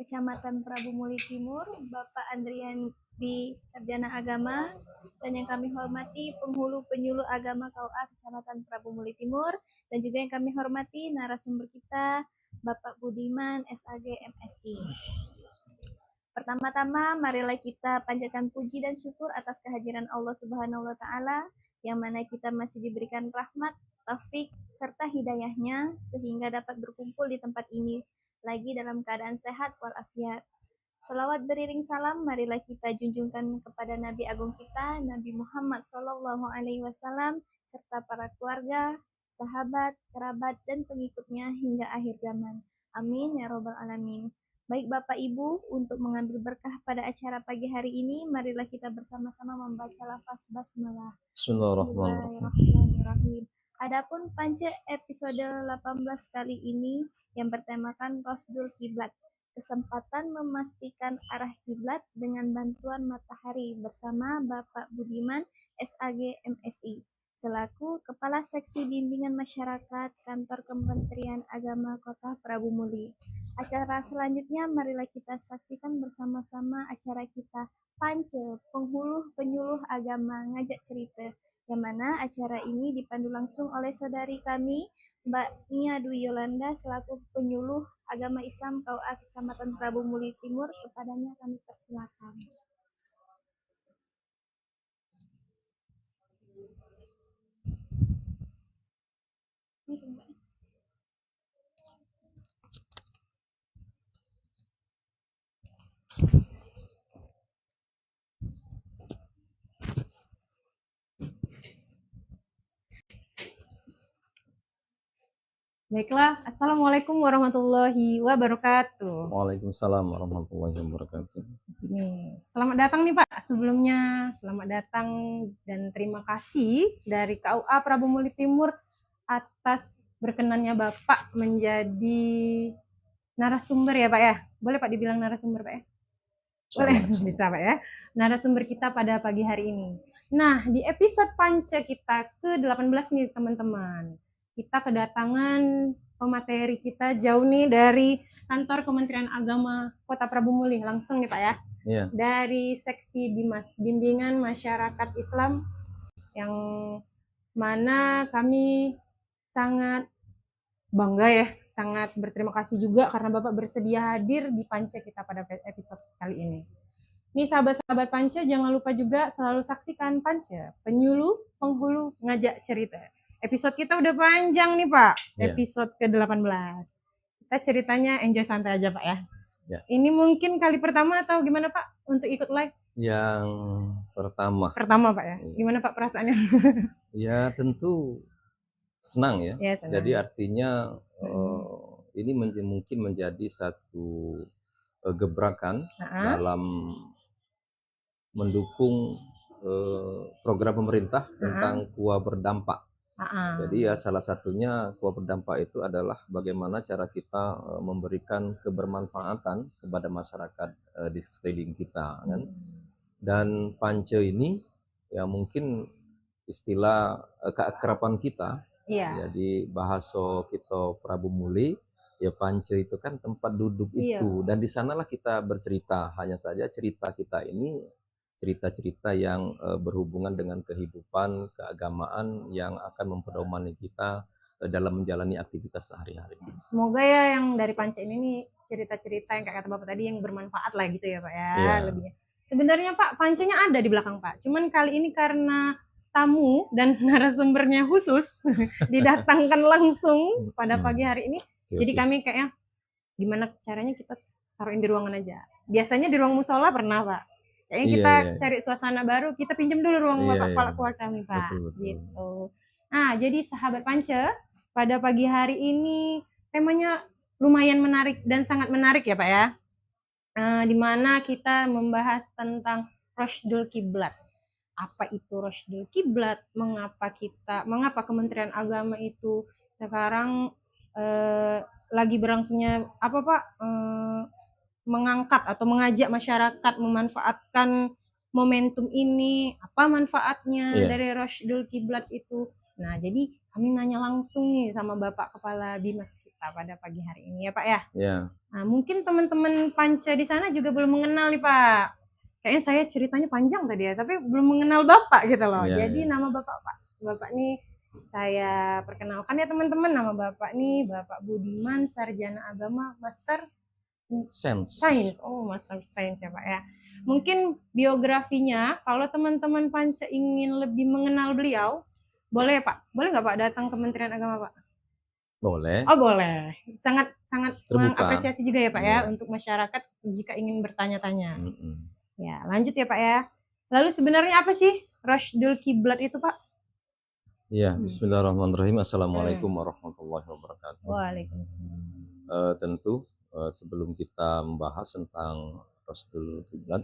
Kecamatan Prabu Muli Timur, Bapak Andriandi Sarjana Agama, dan yang kami hormati penghulu penyuluh agama KUA Kecamatan Prabu Muli Timur, dan juga yang kami hormati narasumber kita, Bapak Budiman, SAG MSI. Pertama-tama, marilah kita panjatkan puji dan syukur atas kehadiran Allah Subhanahu wa Ta'ala, yang mana kita masih diberikan rahmat, taufik, serta hidayahnya, sehingga dapat berkumpul di tempat ini lagi dalam keadaan sehat walafiat. Salawat beriring salam, marilah kita junjungkan kepada Nabi Agung kita, Nabi Muhammad SAW, serta para keluarga, sahabat, kerabat, dan pengikutnya hingga akhir zaman. Amin ya robbal alamin. Baik Bapak Ibu, untuk mengambil berkah pada acara pagi hari ini, marilah kita bersama-sama membaca lafaz basmalah. Bismillahirrahmanirrahim. Adapun panca episode 18 kali ini yang bertemakan Rosdul Kiblat, kesempatan memastikan arah kiblat dengan bantuan matahari, bersama Bapak Budiman, SAG MSI, selaku Kepala Seksi Bimbingan Masyarakat Kantor Kementerian Agama Kota Prabu Muli. Acara selanjutnya marilah kita saksikan bersama-sama acara kita Pance, Penghulu Penyuluh Agama Ngajak Cerita, yang mana acara ini dipandu langsung oleh saudari kami, Mbak Nia Dwi Yolanda, selaku penyuluh agama Islam KUA Kecamatan Prabu Muli Timur. Kepadanya kami persilakan. Baiklah, Assalamualaikum warahmatullahi wabarakatuh. Waalaikumsalam warahmatullahi wabarakatuh. Selamat datang nih Pak. Sebelumnya selamat datang dan terima kasih dari KUA Prabu Muli Timur atas berkenannya Bapak menjadi narasumber ya Pak ya. Boleh Pak dibilang narasumber Pak ya? Boleh, bisa Pak ya. Narasumber kita pada pagi hari ini. Nah, di episode Panca kita ke-18 nih teman-teman. Kita kedatangan pemateri kita jauh nih dari kantor Kementerian Agama Kota Prabu Muli, langsung nih Pak ya. Iya. Dari seksi BIMAS, Bimbingan Masyarakat Islam, yang mana kami sangat bangga ya, sangat berterima kasih juga karena Bapak bersedia hadir di Panca kita pada episode kali ini. Nih sahabat-sahabat Panca, jangan lupa juga selalu saksikan Panca, Penyuluh Penghulu Ngajak Cerita. Episode kita udah panjang nih Pak, episode ke-18. Kita ceritanya enjoy santai aja Pak ya. Ini mungkin kali pertama atau gimana Pak untuk ikut live? Yang pertama. Pertama Pak ya, gimana Pak perasaannya? Ya tentu senang ya. Senang. Jadi artinya ini mungkin menjadi satu gebrakan dalam mendukung program pemerintah tentang KUA berdampak. Jadi ya salah satunya KUA berdampak itu adalah bagaimana cara kita memberikan kebermanfaatan kepada masyarakat di sekeliling kita kan. Dan Pance ini ya mungkin istilah keakraban kita. Jadi bahasa kita Prabu Muli ya Pance itu kan tempat duduk itu, dan di sanalah kita bercerita. Hanya saja cerita kita ini cerita-cerita yang berhubungan dengan kehidupan keagamaan yang akan mempedomani kita dalam menjalani aktivitas sehari-hari. Semoga ya yang dari Panca ini nih cerita-cerita yang kayak kata Bapak tadi yang bermanfaat lah gitu ya Pak ya. Lebihnya. Sebenarnya Pak Pancanya ada di belakang Pak. Cuman kali ini karena tamu dan narasumbernya khusus didatangkan langsung pada pagi hari ini. Jadi kami kayaknya gimana caranya kita taruhin di ruangan aja. Biasanya di ruang musola pernah Pak. Kayaknya kita cari suasana baru, kita pinjam dulu ruang Bapak kepala keluarga kami Pak. Betul. Gitu. Nah, jadi sahabat Panca, pada pagi hari ini temanya lumayan menarik dan sangat menarik ya Pak ya. Di mana kita membahas tentang Rosdul Kiblat. Apa itu Rosdul Kiblat? Mengapa Kementerian Agama itu sekarang lagi berlangsungnya apa Pak? Mengangkat atau mengajak masyarakat memanfaatkan momentum ini, apa manfaatnya dari Rosdul Kiblat itu. Nah, jadi kami nanya langsung nih sama Bapak Kepala Bimas kita pada pagi hari ini ya Pak ya. Ya. Nah, mungkin teman-teman Panca di sana juga belum mengenal nih Pak. Kayaknya saya ceritanya panjang tadi ya, tapi belum mengenal Bapak gitu loh. Ya, Jadi ya. nama Bapak Pak. Bapak nih saya perkenalkan ya teman-teman, nama Bapak nih Bapak Budiman, Sarjana Agama, Master Sains. Oh, Master Sains ya Pak ya. Mungkin biografinya, kalau teman-teman Panca ingin lebih mengenal beliau, boleh Pak? Boleh nggak Pak datang ke Kementerian Agama Pak? Boleh. Oh boleh. Sangat Terbuka. mengapresiasi juga ya Pak ya Iya. untuk masyarakat jika ingin bertanya-tanya. Mm-mm. Ya lanjut ya Pak ya. Lalu sebenarnya apa sih Rasdul Kiblat itu Pak? Ya, Bismillahirrahmanirrahim. Assalamualaikum warahmatullahi wabarakatuh. Waalaikumsalam. Tentu sebelum kita membahas tentang Rasdul Kiblat,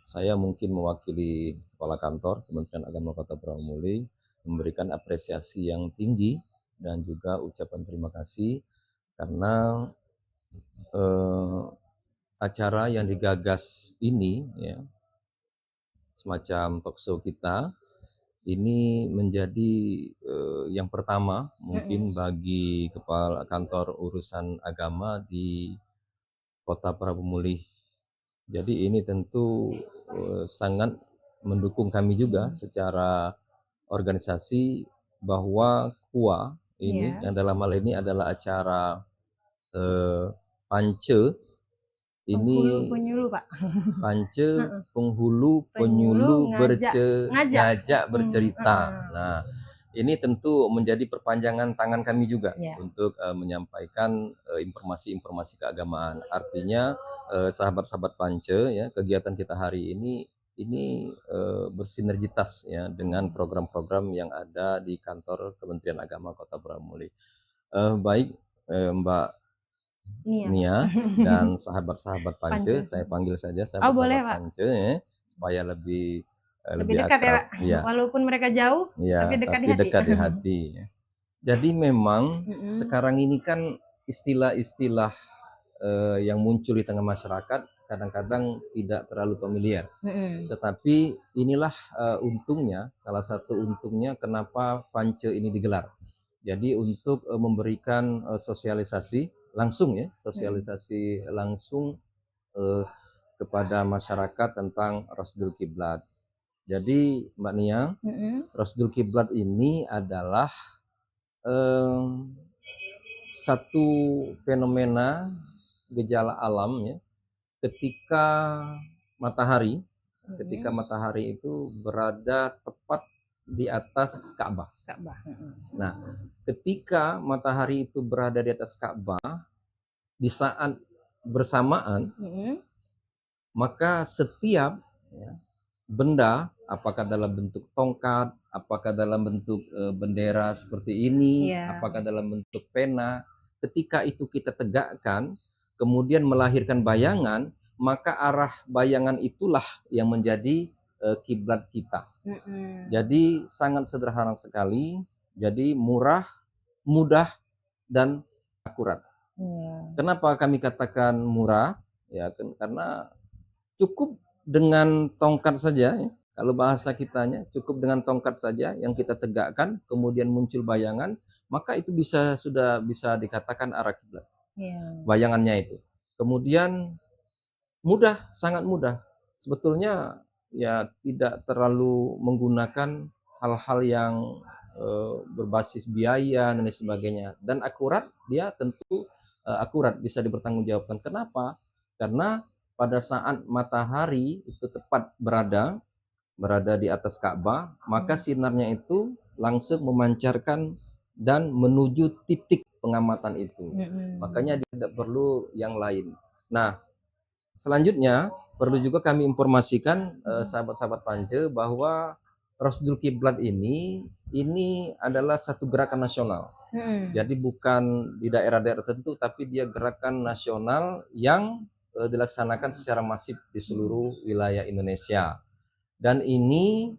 saya mungkin mewakili Kepala Kantor Kementerian Agama Kota Brawamuli memberikan apresiasi yang tinggi dan juga ucapan terima kasih karena acara yang digagas ini, ya, semacam talkshow kita, ini menjadi yang pertama mungkin bagi Kepala Kantor Urusan Agama di Kota Brawamuli. Jadi ini tentu sangat mendukung kami juga secara organisasi bahwa KUA ini yang dalam hal ini adalah acara Pance ini Penyuluh Pak. Pance penghulu penyuluh ngajak bercerita. Nah, ini tentu menjadi perpanjangan tangan kami juga untuk menyampaikan informasi-informasi keagamaan. Artinya sahabat-sahabat Pance ya, kegiatan kita hari ini bersinergitas ya dengan program-program yang ada di kantor Kementerian Agama Kota Brawamuli. Baik Mbak Nia dan sahabat-sahabat Pance, saya panggil saja sahabat-sahabat Pance ya, supaya lebih dekat akrab, ya Pak. Ya. Walaupun mereka jauh, ya, tapi dekat di hati. Jadi memang sekarang ini kan istilah-istilah yang muncul di tengah masyarakat kadang-kadang tidak terlalu familiar. Tetapi inilah untungnya, salah satu untungnya kenapa Pance ini digelar. Jadi untuk memberikan sosialisasi langsung ya, sosialisasi langsung kepada masyarakat tentang Rasdul Kiblat. Jadi Mbak Nia, Rasdul Kiblat ini adalah satu fenomena gejala alam ya, ketika matahari itu berada tepat di atas Ka'bah. Nah, ketika matahari itu berada di atas Ka'bah di saat bersamaan, maka setiap benda, apakah dalam bentuk tongkat, apakah dalam bentuk bendera seperti ini, apakah dalam bentuk pena, ketika itu kita tegakkan, kemudian melahirkan bayangan, maka arah bayangan itulah yang menjadi kiblat kita. Jadi sangat sederhana sekali, jadi murah, mudah, dan akurat. Kenapa kami katakan murah? Ya, karena cukup dengan tongkat saja, ya. Kalau bahasa kitanya cukup dengan tongkat saja yang kita tegakkan, kemudian muncul bayangan, maka itu sudah bisa dikatakan arah kiblat. Bayangannya itu. Kemudian mudah, sangat mudah. Sebetulnya ya tidak terlalu menggunakan hal-hal yang berbasis biaya dan sebagainya. Dan akurat, dia tentu akurat, bisa dipertanggungjawabkan. Kenapa? Karena pada saat matahari itu tepat berada di atas Ka'bah, maka sinarnya itu langsung memancarkan dan menuju titik pengamatan itu. Makanya tidak perlu yang lain. Nah, selanjutnya perlu juga kami informasikan sahabat-sahabat Pance bahwa Rasdul Kiblat ini adalah satu gerakan nasional. Jadi bukan di daerah-daerah tertentu, tapi dia gerakan nasional yang dilaksanakan secara masif di seluruh wilayah Indonesia. Dan ini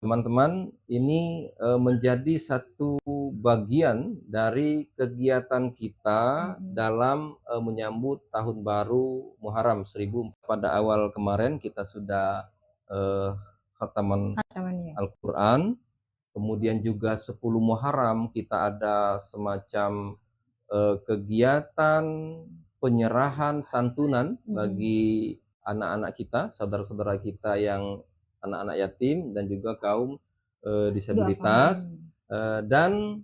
teman-teman, ini menjadi satu bagian dari kegiatan kita dalam menyambut Tahun Baru Muharram 1000. Pada awal kemarin kita sudah khataman Al-Quran, kemudian juga 10 Muharram kita ada semacam kegiatan penyerahan santunan bagi anak-anak kita, saudara-saudara kita yang anak-anak yatim dan juga kaum disabilitas. Dan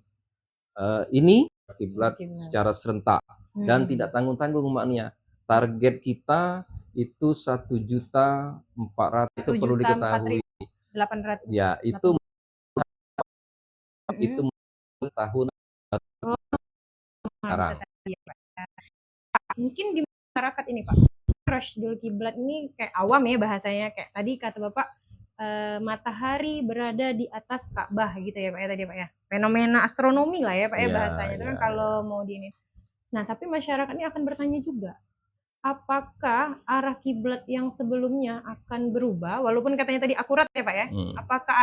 ini kiblat secara serentak dan tidak tanggung-tanggung maknanya. Target kita itu 1.400.000 itu perlu diketahui. 800. Ya, itu tahun sekarang. Mungkin di masyarakat ini Pak, Rashdul Kiblat ini kayak awam ya bahasanya, kayak tadi kata Bapak matahari berada di atas Ka'bah gitu ya Pak ya tadi Pak ya. Fenomena astronomi lah ya Pak ya bahasanya itu kan kalau mau di ini. Nah, tapi masyarakat ini akan bertanya juga, apakah arah kiblat yang sebelumnya akan berubah walaupun katanya tadi akurat ya Pak ya? Apakah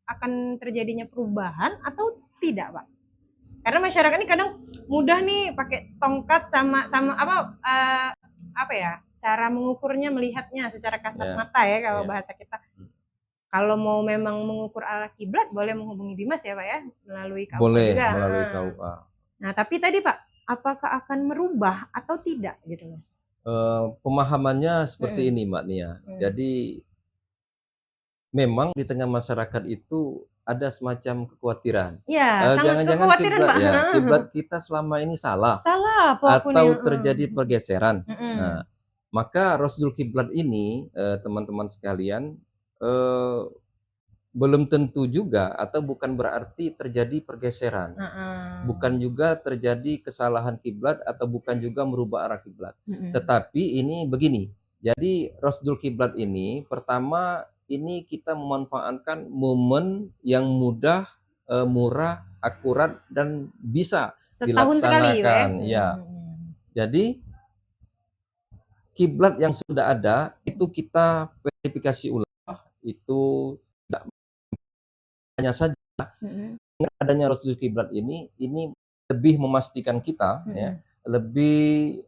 akan terjadinya perubahan atau tidak Pak? Karena masyarakat ini kadang mudah nih pakai tongkat sama apa ya, cara mengukurnya, melihatnya secara kasat mata ya kalau bahasa kita. Kalau mau memang mengukur arah kiblat boleh menghubungi Dimas ya Pak ya, melalui KUA boleh juga. Melalui KUA. Nah, tapi tadi Pak, apakah akan merubah atau tidak gitu loh? Pemahamannya seperti ini Mbak Nia. Jadi memang di tengah masyarakat itu ada semacam kekhawatiran. Jangan-jangan kiblat kita selama ini salah atau terjadi pergeseran. Nah, maka Rashdul Kiblat ini teman-teman sekalian belum tentu juga atau bukan berarti terjadi pergeseran. Bukan juga terjadi kesalahan kiblat atau bukan juga merubah arah kiblat. Tetapi ini begini. Jadi Rashdul Kiblat ini pertama ini kita memanfaatkan momen yang mudah, murah, akurat dan bisa dilaksanakan. Ya. Jadi kiblat yang sudah ada itu kita verifikasi ulang. Itu tidak hanya saja dengan adanya Rashdul Kiblat ini lebih memastikan kita ya, lebih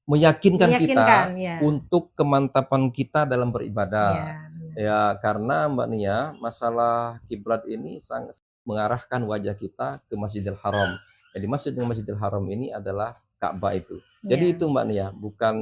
meyakinkan kita untuk kemantapan kita dalam beribadah. Ya, karena Mbak Nia, masalah kiblat ini sangat mengarahkan wajah kita ke Masjidil Haram. Jadi maksud dengan Masjidil Haram ini adalah Ka'bah itu. Jadi itu Mbak Nia,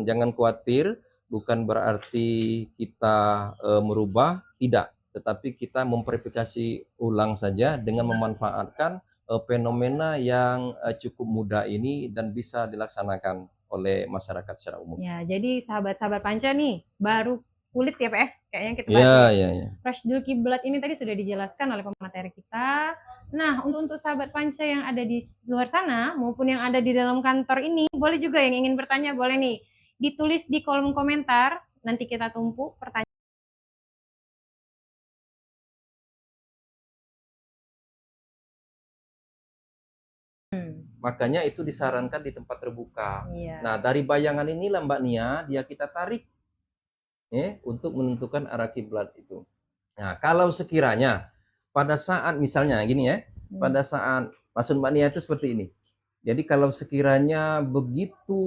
jangan khawatir. Bukan berarti kita merubah, tidak. Tetapi kita memverifikasi ulang saja dengan memanfaatkan fenomena yang cukup mudah ini dan bisa dilaksanakan oleh masyarakat secara umum. Ya, jadi sahabat-sahabat Panca nih, baru kulit ya Pak ya, kayaknya kita bahas. Ya. Rashdul Kiblat ini tadi sudah dijelaskan oleh pemateri kita. Nah, untuk sahabat Panca yang ada di luar sana maupun yang ada di dalam kantor ini, boleh juga yang ingin bertanya, boleh nih ditulis di kolom komentar, nanti kita tumpuk pertanyaan. Makanya itu disarankan di tempat terbuka. Nah, dari bayangan inilah Mbak Nia, dia kita tarik untuk menentukan arah kiblat itu. Nah, kalau sekiranya pada saat misalnya gini ya, pada saat maksud Mbak Nia itu seperti ini. Jadi kalau sekiranya begitu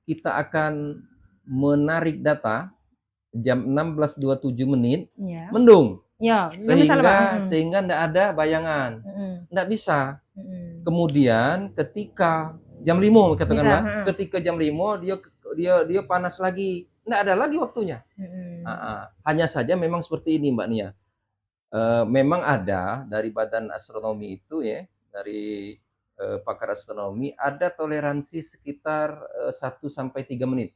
kita akan menarik data jam 16.27 menit, mendung. Sehingga enggak ada bayangan. Enggak bisa. Kemudian ketika jam 5 katakanlah, ketika jam 5 dia panas lagi. Enggak ada lagi waktunya. Hanya saja memang seperti ini Mbak Nia. Memang ada dari Badan Astronomi itu ya, dari pakar astronomi ada toleransi sekitar 1 sampai 3 menit.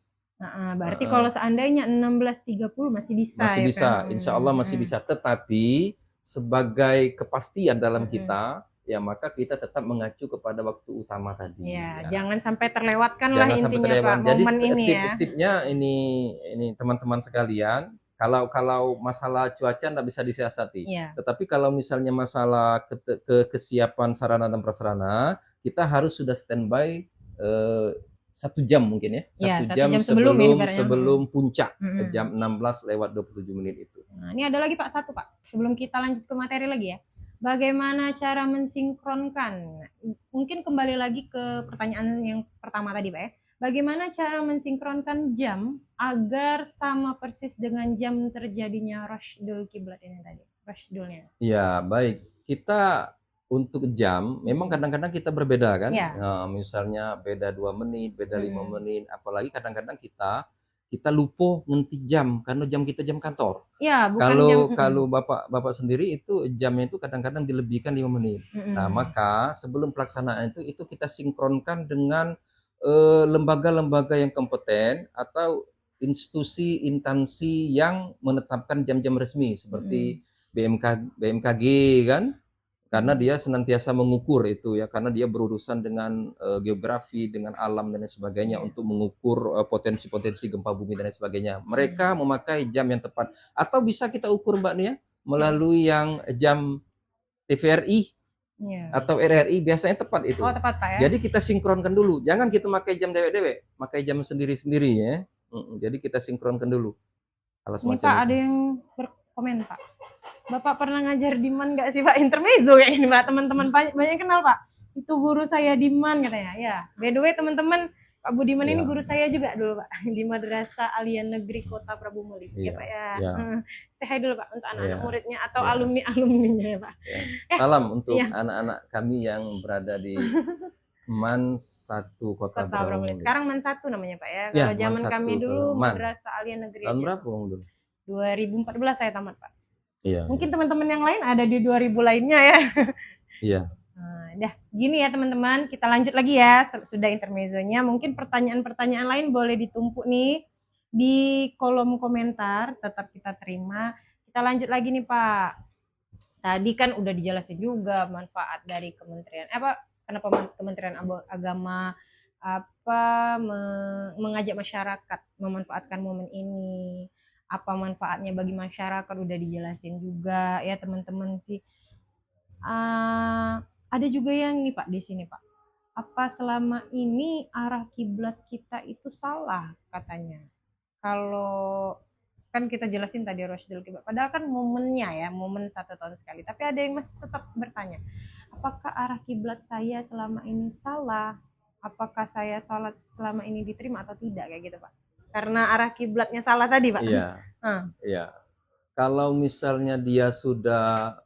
Berarti kalau seandainya 16.30 masih bisa. Masih bisa, insya Allah masih bisa. Tetapi sebagai kepastian dalam kita, ya maka kita tetap mengacu kepada waktu utama tadi. Jangan sampai terlewatkan lah intinya Pak. Jadi momen ini tipnya ini teman-teman sekalian. Kalau masalah cuaca tidak bisa disiasati, tetapi kalau misalnya masalah kesiapan sarana dan prasarana, kita harus sudah standby 1 jam mungkin ya, 1 jam sebelum puncak jam 16:27 menit itu. Nah, ini ada lagi Pak satu Pak, sebelum kita lanjut ke materi lagi ya. Bagaimana cara mensinkronkan? Mungkin kembali lagi ke pertanyaan yang pertama tadi Pak ya. Bagaimana cara mensinkronkan jam agar sama persis dengan jam terjadinya Rashdul Kiblat ini tadi? Rasdulnya? Ya, baik. Kita untuk jam, memang kadang-kadang kita berbeda kan. Ya. Nah, misalnya beda 2 menit, beda 5 Mm-mm. menit. Apalagi kadang-kadang kita lupa ngenti jam karena jam kita jam kantor. Ya, bukan Kalau jam. kalau Bapak sendiri itu jamnya itu kadang-kadang dilebihkan 5 menit. Nah, maka sebelum pelaksanaan itu kita sinkronkan dengan lembaga-lembaga yang kompeten atau institusi instansi yang menetapkan jam-jam resmi seperti BMKG kan, karena dia senantiasa mengukur itu ya, karena dia berurusan dengan geografi, dengan alam dan lain sebagainya untuk mengukur potensi-potensi gempa bumi dan lain sebagainya. Mereka memakai jam yang tepat. Atau bisa kita ukur Mbak Nia melalui yang jam TVRI atau RRI, biasanya tepat itu. Oh, tepat Pak ya. Jadi kita sinkronkan dulu. Jangan kita pakai jam dewek-dewek, pakai jam sendiri-sendiri ya. Jadi kita sinkronkan dulu. Ini Pak, ada yang berkomen Pak. Bapak pernah ngajar di MAN nggak sih Pak? Intermezzo kayak ini Pak. Teman-teman banyak yang kenal Pak. Itu guru saya di MAN katanya. Ya, by the way teman-teman, Pak Budiman ini guru saya juga dulu Pak. Di Madrasah Alia Negeri Kota Prabu Muli. Ya Pak ya. Say hi dulu Pak untuk anak-anak muridnya atau alumni-alumninya ya Pak. Salam untuk anak-anak kami yang berada di MAN 1 Kota Prabu Muli. Sekarang MAN 1 namanya Pak ya. Kalau zaman kami dulu Madrasah Alia Negeri. Tahun berapa kamu dulu? 2014 saya tamat Pak. Iya. Mungkin teman-teman yang lain ada di 2000 lainnya ya. Iya. Nah, dah gini ya teman-teman, kita lanjut lagi ya. Sudah intermezzonya, mungkin pertanyaan-pertanyaan lain boleh ditumpuk nih di kolom komentar, tetap kita terima. Kita lanjut lagi nih Pak. Tadi kan udah dijelasin juga manfaat dari kenapa Kementerian Agama mengajak masyarakat memanfaatkan momen ini. Apa manfaatnya bagi masyarakat udah dijelasin juga ya teman-teman sih. Ada juga yang nih Pak di sini Pak. Apa selama ini arah kiblat kita itu salah katanya? Kalau kan kita jelasin tadi Rasdul Kiblat. Padahal kan momennya ya, momen 1 tahun sekali. Tapi ada yang masih tetap bertanya, apakah arah kiblat saya selama ini salah? Apakah saya salat selama ini diterima atau tidak kayak gitu Pak? Karena arah kiblatnya salah tadi Pak. Iya. Iya. Kalau misalnya dia sudah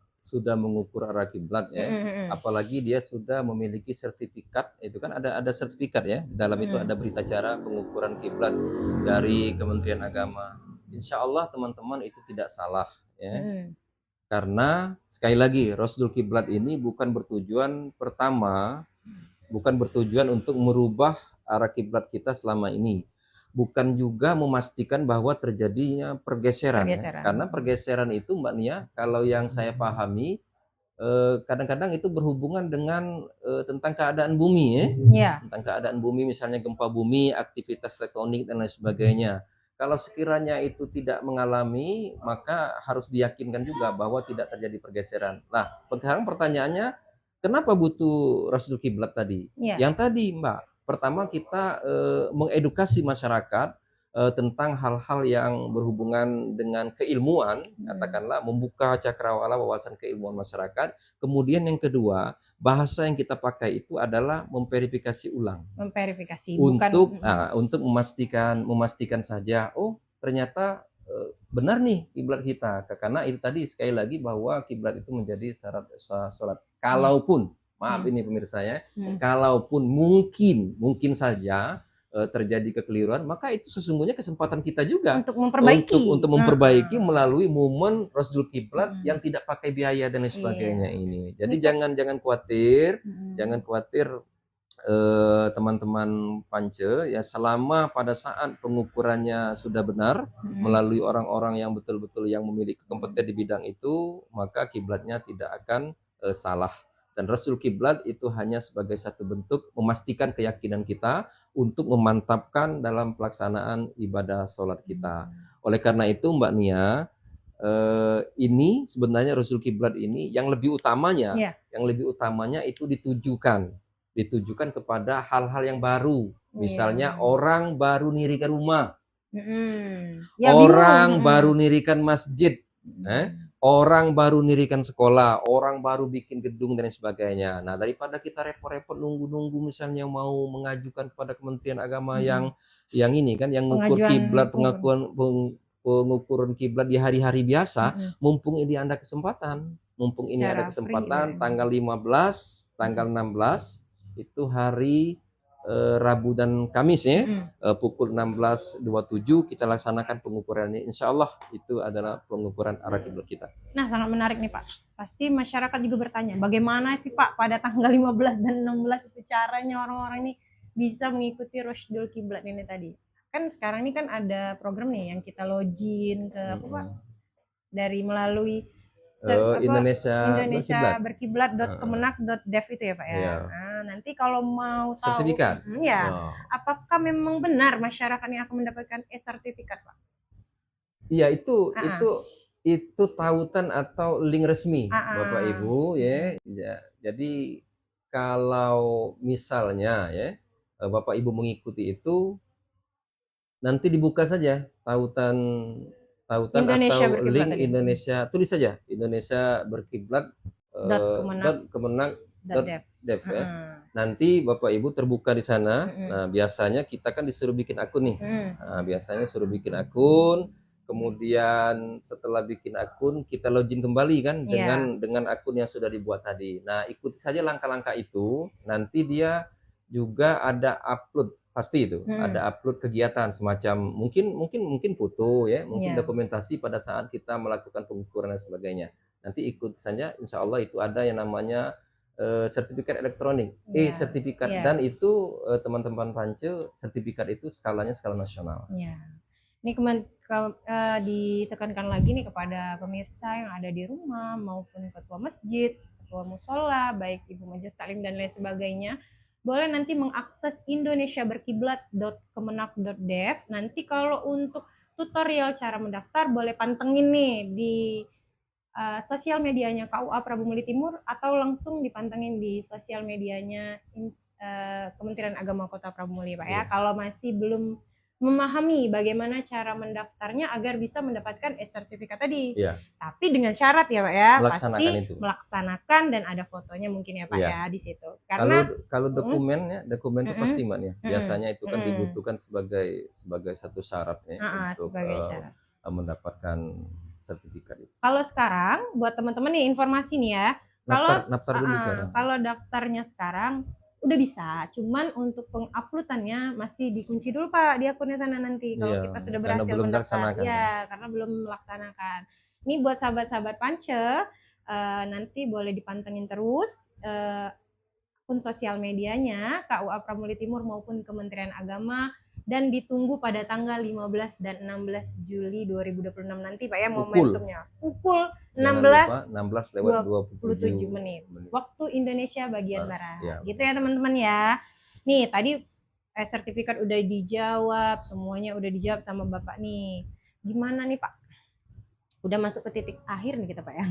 mengukur arah kiblat ya, apalagi dia sudah memiliki sertifikat, itu kan ada sertifikat ya, di dalam itu ada berita acara pengukuran kiblat dari Kementerian Agama. Insya Allah teman-teman itu tidak salah ya. Karena sekali lagi Rasdul Kiblat ini bukan bertujuan untuk merubah arah kiblat kita selama ini. Bukan juga memastikan bahwa terjadinya pergeseran. Ya. Karena pergeseran itu Mbak Nia, kalau yang saya pahami, kadang-kadang itu berhubungan dengan tentang keadaan bumi ya. Tentang keadaan bumi, misalnya gempa bumi, aktivitas tektonik dan lain sebagainya. Kalau sekiranya itu tidak mengalami, maka harus diyakinkan juga bahwa tidak terjadi pergeseran. Nah, sekarang pertanyaannya, kenapa butuh Rasdul Kiblat tadi? Yang tadi Mbak, pertama kita mengedukasi masyarakat tentang hal-hal yang berhubungan dengan keilmuan, katakanlah membuka cakrawala wawasan keilmuan masyarakat. Kemudian yang kedua, bahasa yang kita pakai itu adalah memverifikasi ulang. Untuk memastikan saja, oh ternyata benar nih kiblat kita. Karena itu tadi sekali lagi bahwa kiblat itu menjadi syarat sah salat. Kalaupun maaf ini pemirsa ya, kalaupun mungkin saja terjadi kekeliruan, maka itu sesungguhnya kesempatan kita juga untuk memperbaiki melalui momen Rasdul Kiblat yang tidak pakai biaya dan lain sebagainya ini. Jadi jangan khawatir, teman-teman Pance ya, selama pada saat pengukurannya sudah benar melalui orang-orang yang betul-betul yang memiliki kompeten di bidang itu, maka kiblatnya tidak akan salah. Dan Rasdul Kiblat itu hanya sebagai satu bentuk memastikan keyakinan kita untuk memantapkan dalam pelaksanaan ibadah sholat kita. Oleh karena itu Mbak Nia, ini sebenarnya Rasdul Kiblat ini yang lebih utamanya itu ditujukan kepada hal-hal yang baru. Misalnya orang baru nirikan rumah, orang baru nirikan masjid, orang baru nirikan sekolah, orang baru bikin gedung dan sebagainya. Nah, daripada kita repot-repot nunggu misalnya mau mengajukan kepada Kementerian Agama yang ini kan, yang mengukur kiblat, pengukuran kiblat di hari-hari biasa, mumpung ini ada kesempatan, tanggal 15, tanggal 16 itu hari Rabu dan Kamis ya, pukul 16.27 kita laksanakan pengukuran ini. Insya Allah itu adalah pengukuran arah kiblat kita. Nah, sangat menarik nih Pak. Pasti masyarakat juga bertanya, bagaimana sih Pak pada tanggal 15 dan 16 itu caranya orang-orang ini bisa mengikuti Roshdul Kiblat ini tadi? Kan sekarang ini kan ada program nih yang kita login ke apa Pak? Dari melalui Indonesia berkiblat.kemenak.dev itu ya Pak ya. Iya. Nah, nanti kalau mau tahu sertifikat, apakah memang benar masyarakat yang akan mendapatkan sertifikat Pak? Iya, itu tautan atau link resmi Bapak Ibu ya. Jadi kalau misalnya ya Bapak Ibu mengikuti itu, nanti dibuka saja tautan Indonesia atau link Indonesia, tulis saja Indonesia berkiblat kemenak.dev ya. Nanti Bapak Ibu terbuka di sana. Nah, biasanya kita kan disuruh bikin akun nih. Nah, biasanya suruh bikin akun, kemudian setelah bikin akun kita login kembali kan dengan akun yang sudah dibuat tadi. Nah, ikuti saja langkah-langkah itu. Nanti dia juga ada upload, pasti itu ada upload kegiatan semacam mungkin foto ya, mungkin dokumentasi pada saat kita melakukan pengukuran dan sebagainya. Nanti ikut saja, insya Allah itu ada yang namanya sertifikat elektronik, sertifikat dan itu teman-teman Pance, sertifikat itu skalanya skala nasional. Ini ditekankan lagi nih kepada pemirsa yang ada di rumah maupun ketua masjid, ketua musola, baik ibu majelis taklim dan lain sebagainya, boleh nanti mengakses indonesiaberkiblat.kemenak.dev. Nanti kalau untuk tutorial cara mendaftar boleh pantengin nih di sosial medianya KUA Prabu Muli Timur atau langsung dipantengin di sosial medianya Kementerian Agama Kota Prabu Muli Pak ya. Kalau masih belum memahami bagaimana cara mendaftarnya agar bisa mendapatkan sertifikat tadi. Tapi dengan syarat ya Pak ya, pasti melaksanakan dan ada fotonya mungkin ya Pak ya di situ. Karena kalau dokumen itu pasti Mbak ya. Biasanya itu kan dibutuhkan sebagai satu syarat ya untuk mendapatkan sertifikat itu. Kalau sekarang buat teman-teman nih informasi nih ya. Daftar dulu sekarang. Kalau daftarnya sekarang udah bisa, cuman untuk penguploadannya masih dikunci dulu Pak di akunnya sana nanti kalau kita sudah berhasil mendaftar. Karena belum melaksanakan. Ini buat sahabat-sahabat Pance, nanti boleh dipantengin terus akun sosial medianya KUA Prabu Muli Timur maupun Kementerian Agama, dan ditunggu pada tanggal 15 dan 16 Juli 2026 nanti Pak ya, momentumnya. Pukul 16:27 menit. Waktu Indonesia bagian Barat. Gitu ya teman-teman ya. Nih tadi sertifikat udah dijawab, semuanya udah dijawab sama Bapak nih. Gimana nih Pak? Udah masuk ke titik akhir nih kita Pak ya.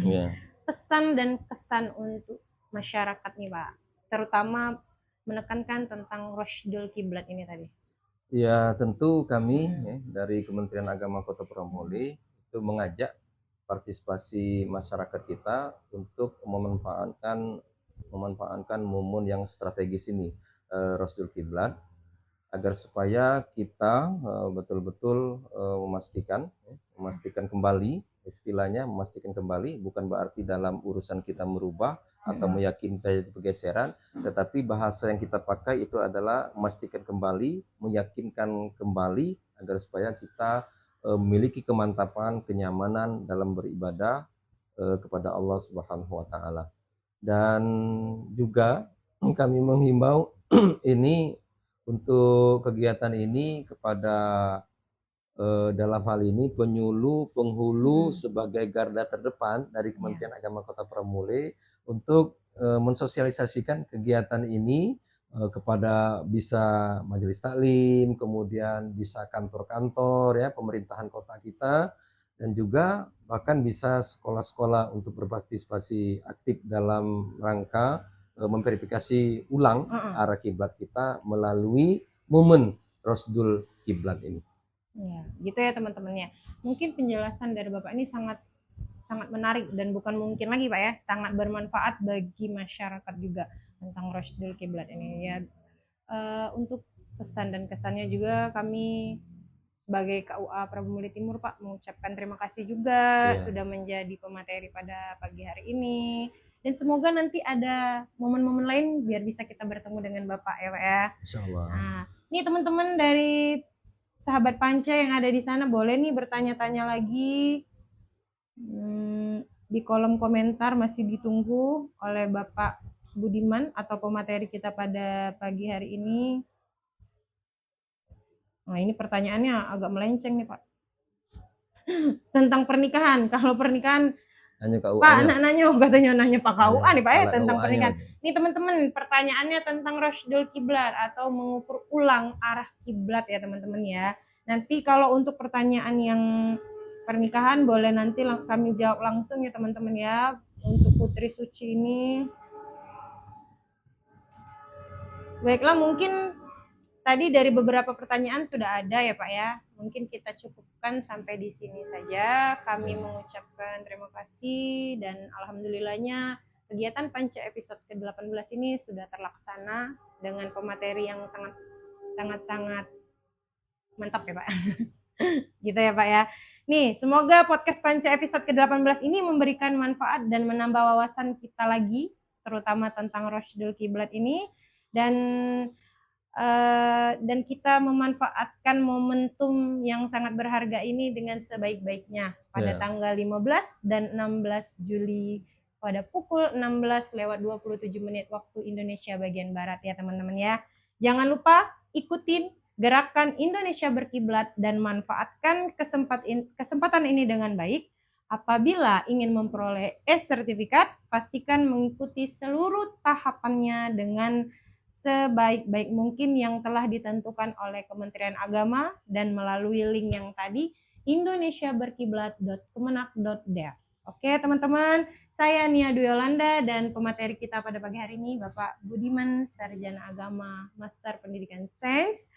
Pesan dan kesan untuk masyarakat nih Pak, terutama menekankan tentang Roshdul Kiblat ini tadi. Ya, tentu kami dari Kementerian Agama Kota Prabu Muli itu mengajak partisipasi masyarakat kita untuk memanfaatkan momen yang strategis ini, Roshdul Kiblat, agar supaya kita betul-betul memastikan kembali, istilahnya memastikan kembali, bukan berarti dalam urusan kita merubah atau meyakinkan pergeseran, tetapi bahasa yang kita pakai itu adalah memastikan kembali, meyakinkan kembali agar supaya kita memiliki kemantapan, kenyamanan dalam beribadah kepada Allah Subhanahu wa taala. Dan juga kami menghimbau ini untuk kegiatan ini kepada dalam hal ini penghulu sebagai garda terdepan dari Kementerian Agama Kota Prabu Muli untuk mensosialisasikan kegiatan ini kepada bisa majelis taklim, kemudian bisa kantor-kantor ya pemerintahan kota kita, dan juga bahkan bisa sekolah-sekolah untuk berpartisipasi aktif dalam rangka memverifikasi ulang arah kiblat kita melalui momen Roshdul Kiblat ini. Ya, gitu ya teman-temannya. Mungkin penjelasan dari Bapak ini sangat menarik dan bukan mungkin lagi Pak ya, sangat bermanfaat bagi masyarakat juga tentang Roshdul Kiblat ini ya. Untuk pesan dan kesannya juga kami sebagai KUA Prabu Muli Timur Pak mengucapkan terima kasih juga Iya. sudah menjadi pemateri pada pagi hari ini. Dan semoga nanti ada momen-momen lain biar bisa kita bertemu dengan Bapak ya Pak ya. Insyaallah. Nah, ini teman-teman dari sahabat Panca yang ada di sana boleh nih bertanya-tanya lagi. Di kolom komentar masih ditunggu oleh Bapak Budiman atau pemateri kita pada pagi hari ini. Nah, ini pertanyaannya agak melenceng nih Pak. Tentang pernikahan. Kalau pernikahan, Pak, nanya Pak KUA nih Pak ya tentang pernikahan. Nih teman-teman, pertanyaannya tentang Rasdul Kiblat atau mengukur ulang arah kiblat ya teman-teman ya. Nanti kalau untuk pertanyaan yang pernikahan boleh nanti kami jawab langsung ya teman-teman ya. Untuk Putri Suci ini. Baiklah, mungkin tadi dari beberapa pertanyaan sudah ada ya Pak ya. Mungkin kita cukupkan sampai di sini saja. Kami mengucapkan terima kasih dan alhamdulillahnya kegiatan Panca episode ke-18 ini sudah terlaksana dengan pemateri yang sangat mantap ya Pak. Gitu ya Pak ya. Nih, semoga podcast Panca episode ke-18 ini memberikan manfaat dan menambah wawasan kita lagi, terutama tentang Rasdul Kiblat ini. Dan kita memanfaatkan momentum yang sangat berharga ini dengan sebaik-baiknya pada tanggal 15 dan 16 Juli pada pukul 16:27 waktu Indonesia bagian Barat ya teman-teman ya. Jangan lupa ikutin gerakan Indonesia Berkiblat dan manfaatkan kesempatan ini dengan baik. Apabila ingin memperoleh e-sertifikat, pastikan mengikuti seluruh tahapannya dengan sebaik-baik mungkin yang telah ditentukan oleh Kementerian Agama dan melalui link yang tadi indonesiaberkiblat.kemenak.dev. Oke teman-teman, saya Nia Dwi Yolanda dan pemateri kita pada pagi hari ini Bapak Budiman, Sarjana Agama, Master Pendidikan Sains.